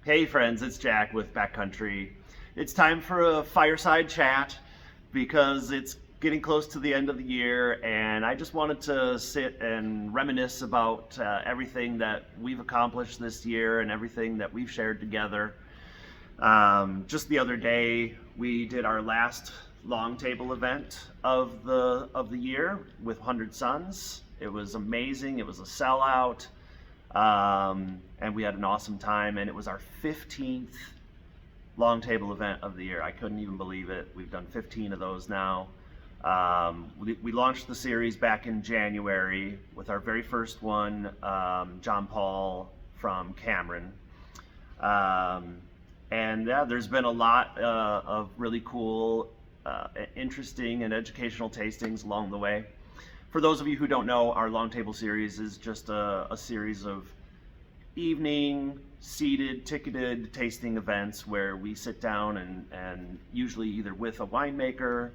Hey friends, it's Jack with Backcountry. It's time for a fireside chat because it's getting close to the end of the year, and I just wanted to sit and reminisce about everything that we've accomplished this year and everything that we've shared together. Just the other day, we did our last long table event of the year with 100 Suns. It was amazing. It was a sellout. And we had an awesome time, and it was our 15th long table event of the year. I couldn't even believe it. We've done 15 of those now. We launched the series back in January with our very first one, John Paul from Cameron. And yeah, there's been a lot of really cool, interesting, and educational tastings along the way. For those of you who don't know, our long table series is just a series of evening, seated, ticketed tasting events where we sit down and usually either with a winemaker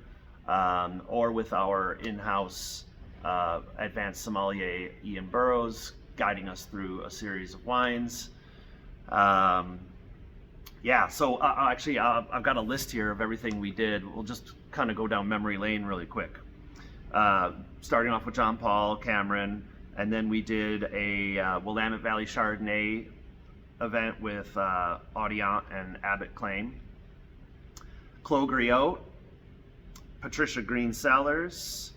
or with our in-house advanced sommelier, Ian Burrows, guiding us through a series of wines. Yeah, so actually I've got a list here of everything we did. We'll just kind of go down memory lane really quick. Starting off with John Paul, Cameron, and then we did a Willamette Valley Chardonnay event with Audiant and Abbott Claim. Clos Griot, Patricia Green Cellars,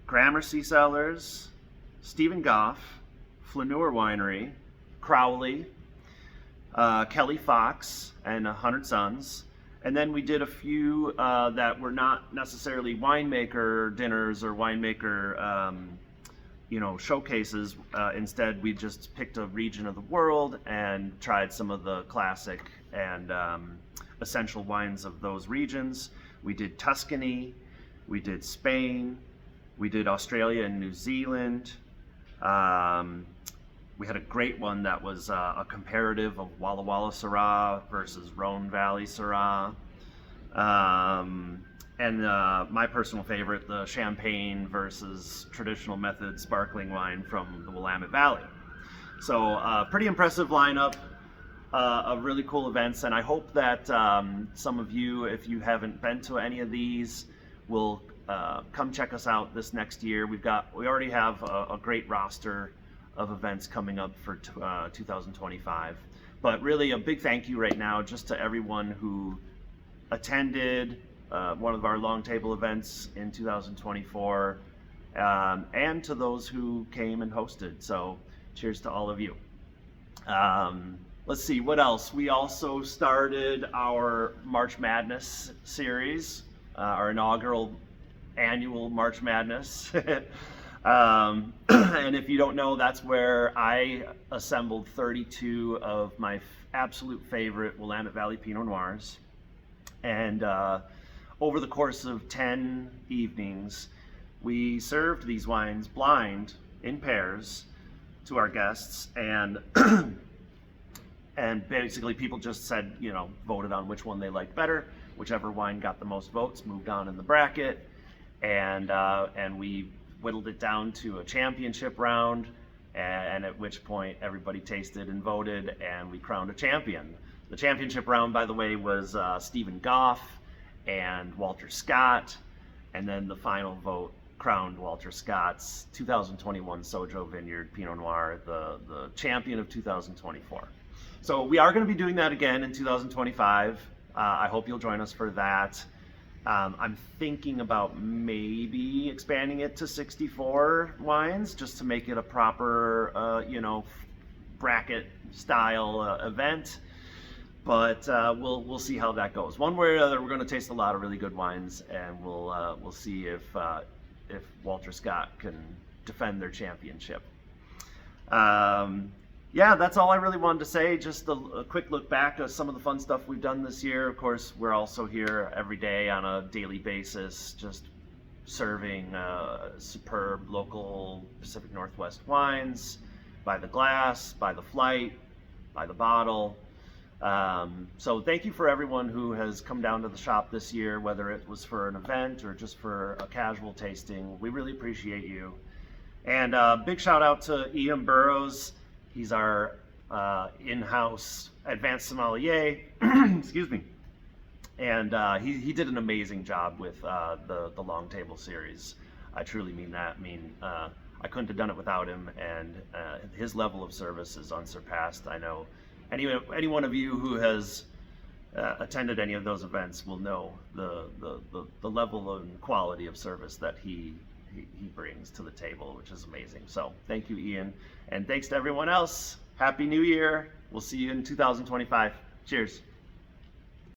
Gramercy Cellars, Stephen Goff, Flaneur Winery, Crowley, Kelly Fox, and 100 Suns. And then we did a few that were not necessarily winemaker dinners or winemaker, showcases. Instead, we just picked a region of the world and tried some of the classic and essential wines of those regions. We did Tuscany, we did Spain, we did Australia and New Zealand. We had a great one that was a comparative of Walla Walla Syrah versus Rhone Valley Syrah. And my personal favorite, the Champagne versus traditional method sparkling wine from the Willamette Valley. So pretty impressive lineup of really cool events, and I hope that some of you, if you haven't been to any of these, will come check us out this next year. We already have a great roster of events coming up for 2025. But really a big thank you right now just to everyone who attended one of our long table events in 2024, and to those who came and hosted. So cheers to all of you. Let's see, what else? We also started our March Madness series, our inaugural annual March Madness. And if you don't know, that's where I assembled 32 of my absolute favorite Willamette Valley Pinot Noirs. And over the course of 10 evenings, we served these wines blind in pairs to our guests. And and basically people just said, voted on which one they liked better. Whichever wine got the most votes moved on in the bracket. And we whittled it down to a championship round, and at which point everybody tasted and voted, and we crowned a champion. The championship round, by the way, was Stephen Goff and Walter Scott, and then the final vote crowned Walter Scott's 2021 Sojo Vineyard Pinot Noir the champion of 2024. So we are going to be doing that again in 2025. I hope you'll join us for that. I'm thinking about maybe expanding it to 64 wines just to make it a proper, bracket style event. But we'll see how that goes. One way or the other, we're going to taste a lot of really good wines, and we'll see if Walter Scott can defend their championship. Yeah, that's all I really wanted to say. Just a quick look back at some of the fun stuff we've done this year. Of course, we're also here every day on a daily basis, just serving superb local Pacific Northwest wines by the glass, by the flight, by the bottle. So thank you for everyone who has come down to the shop this year, whether it was for an event or just for a casual tasting. We really appreciate you. And big shout out to Ian Burrows. He's our in-house advanced sommelier. Excuse me. And he did an amazing job with the Long Table series. I truly mean that. I couldn't have done it without him, and his level of service is unsurpassed. I know any one of you who has attended any of those events will know the level and quality of service that he brings to the table, which is amazing. So thank you, Ian, and thanks to everyone else. Happy New Year. We'll see you in 2025. Cheers.